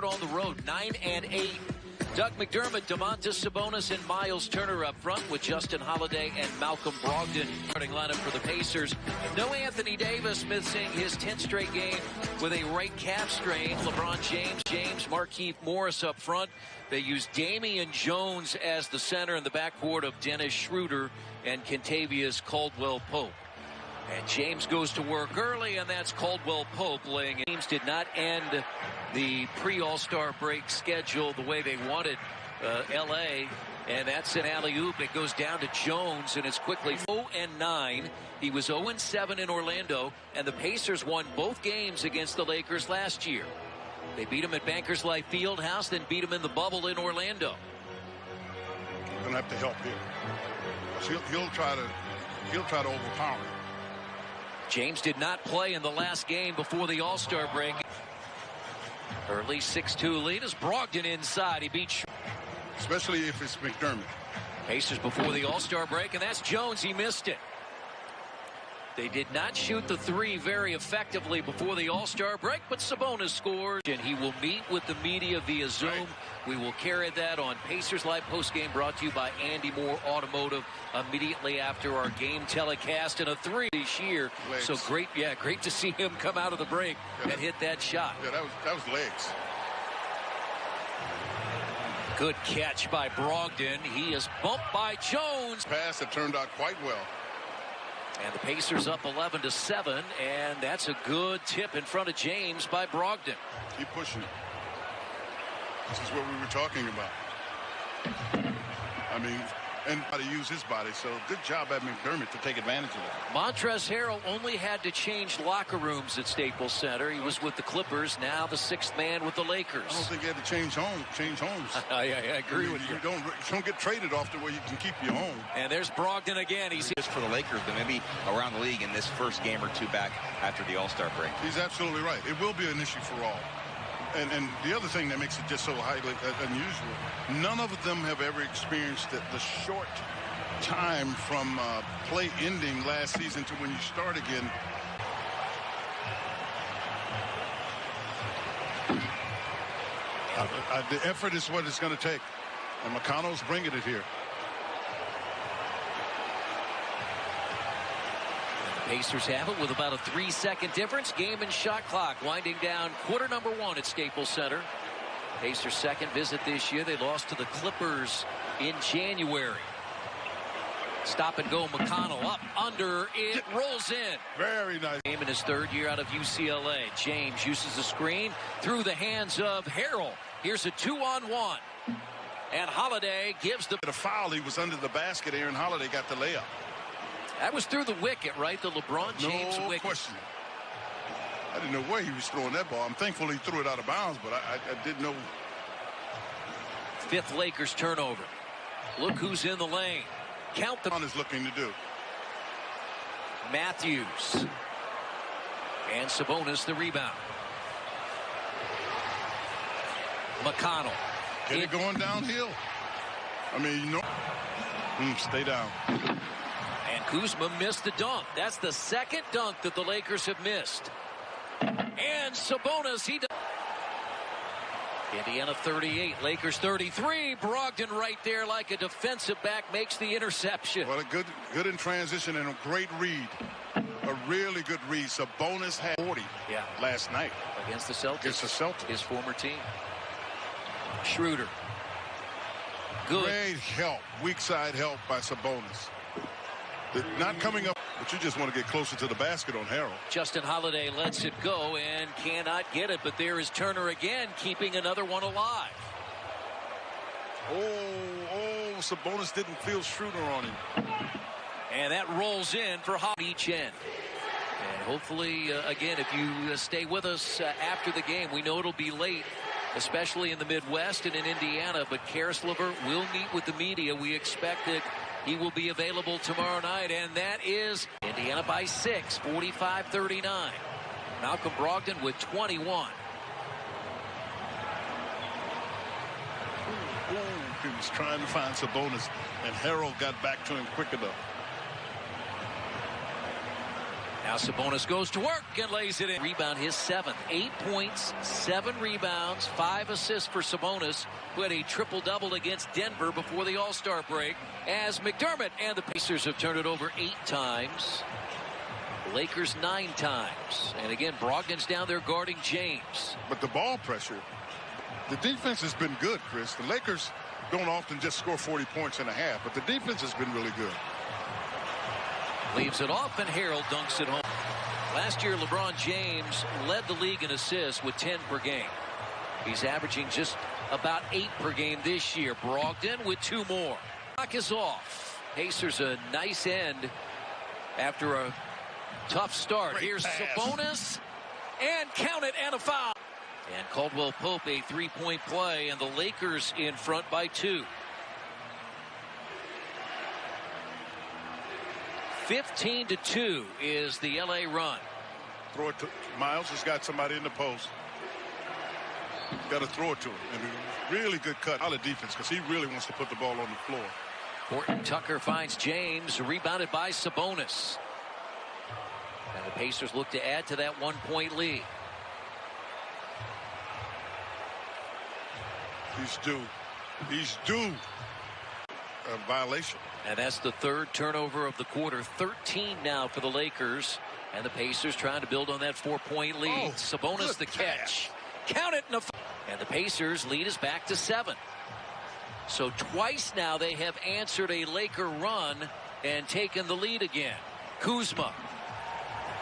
on the road, 9-8. Doug McDermott, Domantas Sabonis, and Miles Turner up front with Justin Holiday and Malcolm Brogdon. Starting lineup for the Pacers. No Anthony Davis, missing his 10th straight game with a right calf strain. LeBron James, Markieff Morris up front. They use Damian Jones as the center in the backcourt of Dennis Schroeder and Kentavious Caldwell-Pope. And James goes to work early, and that's Caldwell-Pope laying. James did not end the pre-All-Star break schedule the way they wanted L.A., and that's an alley-oop. It goes down to Jones, and it's quickly 0-9. He was 0-7 in Orlando, and the Pacers won both games against the Lakers last year. They beat him at Bankers Life Fieldhouse, then beat him in the bubble in Orlando. You're going to have to help him. He'll try to overpower him. James did not play in the last game before the All-Star break. Early 6-2 lead as Brogdon inside. He beat, especially if it's McDermott. Pacers before the All-Star break, and that's Jones. He missed it. They did not shoot the three very effectively before the All-Star break, but Sabonis scores, and he will meet with the media via Zoom. Right. We will carry that on Pacers Live postgame, brought to you by Andy Moore Automotive immediately after our game telecast, and a three this year. Legs. So great to see him come out of the break and hit that shot. Yeah, that was legs. Good catch by Brogdon. He is bumped by Jones. Pass that turned out quite well. And the Pacers up 11-7, and that's a good tip in front of James by Brogdon. Keep pushing. This is what we were talking about. I mean, and how to use his body, so good job at McDermott to take advantage of it. Montrezl Harrell only had to change locker rooms at Staples Center. He was with the Clippers, now the sixth man with the Lakers. I don't think he had to change homes. I agree with you. You don't get traded off to where you can keep your home. And there's Brogdon again. He's just for the Lakers, but maybe around the league in this first game or two back after the All-Star break. He's absolutely right. It will be an issue for all. And the other thing that makes it just so highly unusual, none of them have ever experienced the short time from play ending last season to when you start again. The effort is what it's going to take, and McConnell's bringing it here. Pacers have it with about a 3-second difference. Game and shot clock winding down quarter number 1 at Staples Center. Pacers' second visit this year. They lost to the Clippers in January. Stop and go McConnell up under. It rolls in. Very nice. Game in his third year out of UCLA. James uses the screen through the hands of Harrell. Here's a 2-on-1. And Holiday gives the foul. He was under the basket. Aaron Holiday got the layup. That was through the wicket, right? The LeBron James wicket. No question. I didn't know where he was throwing that ball. I'm thankful he threw it out of bounds, but I didn't know. Fifth Lakers turnover. Look who's in the lane. Count the. Is looking to do. Matthews. And Sabonis the rebound. McConnell. Get it going downhill. I mean, you know. Stay down. And Kuzma missed the dunk. That's the second dunk that the Lakers have missed. And Sabonis, he does. Indiana 38, Lakers 33. Brogdon right there like a defensive back makes the interception. Well, a good in transition and a great read. A really good read. Sabonis had 40 last night. Against the Celtics. Against the Celtics. His former team. Schroeder. Good. Great help. Weak side help by Sabonis. Not coming up, but you just want to get closer to the basket on Harrell. Justin Holiday lets it go and cannot get it, but there is Turner again, keeping another one alive. Sabonis didn't feel Schroeder on him. And that rolls in for each end. And hopefully, again, if you stay with us after the game, we know it'll be late, especially in the Midwest and in Indiana, but Karis LeVert will meet with the media. We expect that he will be available tomorrow night, and that is Indiana by 6, 45-39. Malcolm Brogdon with 21. He was trying to find Sabonis, and Harrell got back to him quick enough. Now Sabonis goes to work and lays it in. Rebound his 7th. 8 points, 7 rebounds, 5 assists for Sabonis, who had a triple-double against Denver before the All-Star break, as McDermott and the Pacers have turned it over 8 times. The Lakers 9 times. And again, Brogdon's down there guarding James. But the ball pressure, the defense has been good, Chris. The Lakers don't often just score 40 points in a half, but the defense has been really good. Leaves it off, and Harrell dunks it home. Last year, LeBron James led the league in assists with 10 per game. He's averaging just about 8 per game this year. Brogdon with 2 more. Clock is off. Pacers a nice end after a tough start. Great Here's pass. Sabonis, and count it, and a foul. And Caldwell Pope a 3-point play, and the Lakers in front by 2. 15-2 is the LA run. Throw it to Miles. Has got somebody in the post. Got to throw it to him. And really good cut out of defense because he really wants to put the ball on the floor. Horton Tucker finds James, rebounded by Sabonis. And the Pacers look to add to that 1-point lead. He's due. He's due. A violation. And that's the 3rd turnover of the quarter. 13 now for the Lakers. And the Pacers trying to build on that 4-point lead. Oh, Sabonis the catch. Count it. And the Pacers lead is back to 7. So twice now they have answered a Laker run and taken the lead again. Kuzma.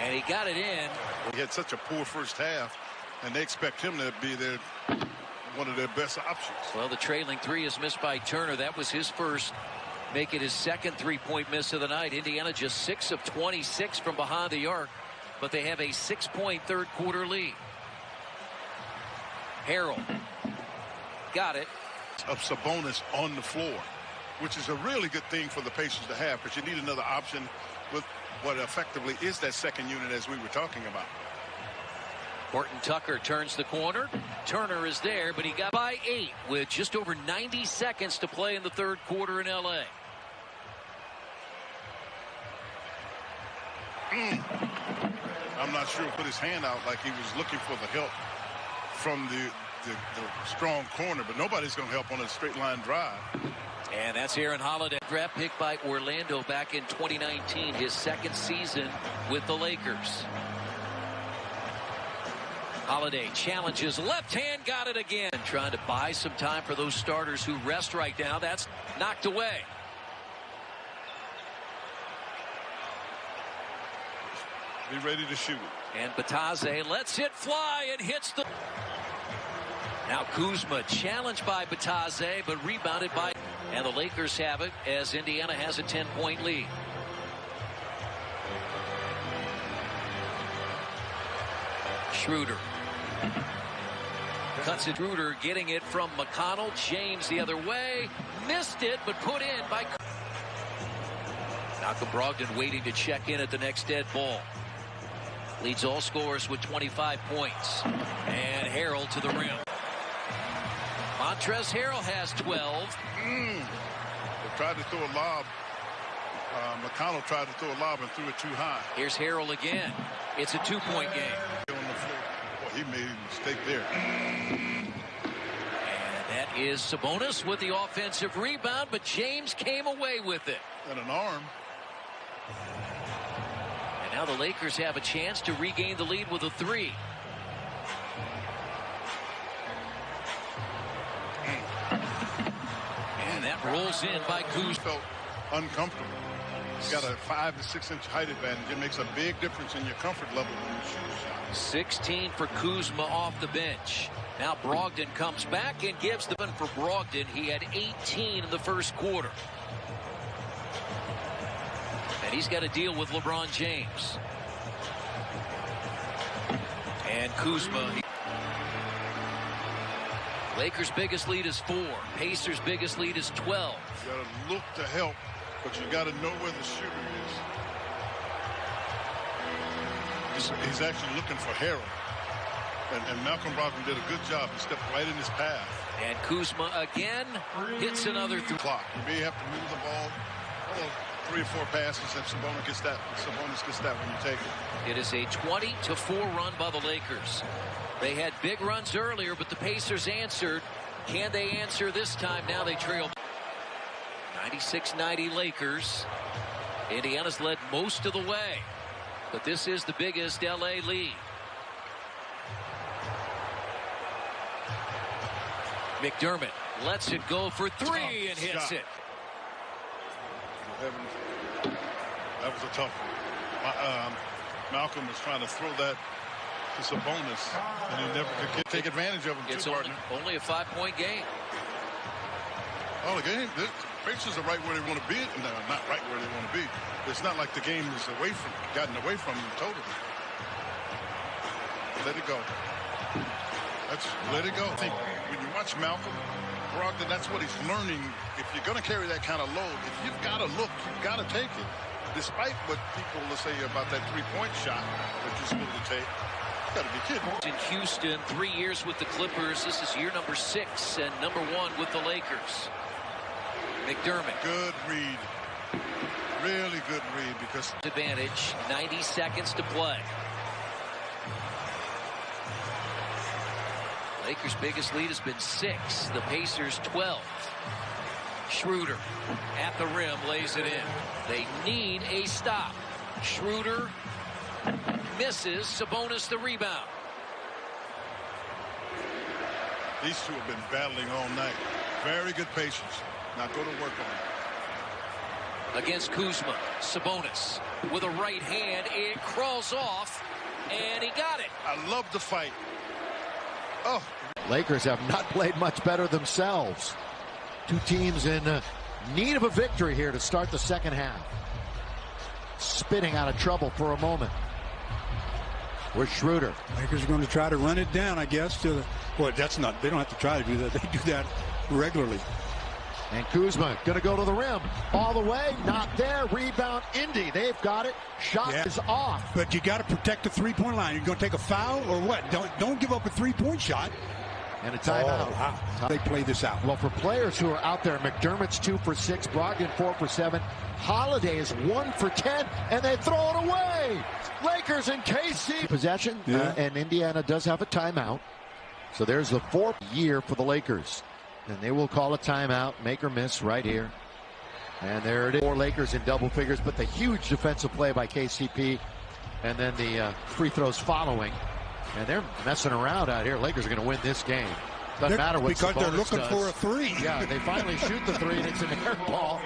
And he got it in. He had such a poor first half, and they expect him to be one of their best options. Well, the trailing 3 is missed by Turner. That was his first. Make it his 2nd 3-point miss of the night. Indiana just 6 of 26 from behind the arc, but they have a 6-point third-quarter lead. Harrell got it. Of Sabonis on the floor, which is a really good thing for the Pacers to have, because you need another option with what effectively is that second unit, as we were talking about. Horton Tucker turns the corner. Turner is there, but he got by 8 with just over 90 seconds to play in the 3rd quarter in LA. I'm not sure he put his hand out like he was looking for the help from the strong corner, but nobody's going to help on a straight line drive. And that's Aaron Holiday, draft pick by Orlando back in 2019, his 2nd season with the Lakers. Holiday challenges, left hand, got it again. Trying to buy some time for those starters who rest right now. That's knocked away. Be ready to shoot. And Bataze lets it fly and hits the... Now Kuzma challenged by Bataze, but rebounded by... And the Lakers have it as Indiana has a 10-point lead. Schroeder. Cuts it. Schroeder getting it from McConnell. James the other way. Missed it, but put in by... Malcolm Brogdon waiting to check in at the next dead ball. Leads all scorers with 25 points. And Harrell to the rim. Montrezl Harrell has 12. They tried to throw a lob. McConnell tried to throw a lob and threw it too high. Here's Harrell again. It's a 2-point game. On the floor. Boy, he made a mistake there. And that is Sabonis with the offensive rebound, but James came away with it. And an arm. And now the Lakers have a chance to regain the lead with a 3. And that rolls in by Kuzma. Felt uncomfortable. He's got a 5 to 6 inch height advantage. It makes a big difference in your comfort level when you shoot a shot. 16 for Kuzma off the bench. Now Brogdon comes back and gives the win for Brogdon. He had 18 in the first quarter. And he's got to deal with LeBron James. And Kuzma. Lakers' biggest lead is 4. Pacers' biggest lead is 12. You got to look to help, but you got to know where the shooter is. He's actually looking for Harrell. And Malcolm Brogdon did a good job. He stepped right in his path. And Kuzma again hits another through. Clock. You may have to move the ball. 3 or 4 passes, and Sabonis gets that when you take it. It is a 20-4 run by the Lakers. They had big runs earlier, but the Pacers answered. Can they answer this time? Now they trail 96-90 Lakers. Indiana's led most of the way, but this is the biggest LA lead. McDermott lets it go for 3 and hits it. That was a tough one. Malcolm was trying to throw that to Sabonis, and he never could take advantage of him. It's only a 5-point game. Oh, the game, the Pacers are right where they want to be. No, not right where they want to be. It's not like the game is gotten away from them totally. Let it go. Let it go. I think when you watch Malcolm Brogdon, that's what he's learning. If you're going to carry that kind of load, if you've got to look, you've got to take it. Despite what people will say about that 3-point shot that you're supposed to take. You got to be kidding. In Houston, 3 years with the Clippers. This is year number 6 and number 1 with the Lakers. McDermott. Good read. Really good read because advantage. 90 seconds to play. Lakers' biggest lead has been 6. The Pacers 12. Schroeder at the rim lays it in. They need a stop. Schroeder misses. Sabonis the rebound. These two have been battling all night. Very good patience. Now go to work on it. Against Kuzma, Sabonis with a right hand. It crawls off, and he got it. I love the fight. Oh. Lakers have not played much better themselves. Two teams in need of a victory here to start the second half. Spinning out of trouble for a moment. With Schroeder. Lakers are going to try to run it down, I guess. Well, that's not. They don't have to try to do that. They do that regularly. And Kuzma going to go to the rim. All the way. Not there. Rebound, Indy. They've got it. Shot is off. But you got to protect the three-point line. You're going to take a foul or what? Don't give up a three-point shot. And a timeout. Oh, wow. They play this out. Well, for players who are out there, McDermott's 2 for 6, Brogdon 4 for 7, Holiday is 1 for 10, and they throw it away. Lakers and KC possession, and Indiana does have a timeout. So there's the 4th year for the Lakers, and they will call a timeout, make or miss right here. And there it is. 4 Lakers in double figures, but the huge defensive play by KCP, and then the free throws following. And they're messing around out here. Lakers are going to win this game. Doesn't matter what because Sabonis they're looking does. for a 3. Yeah, they finally shoot the 3, and it's an air ball.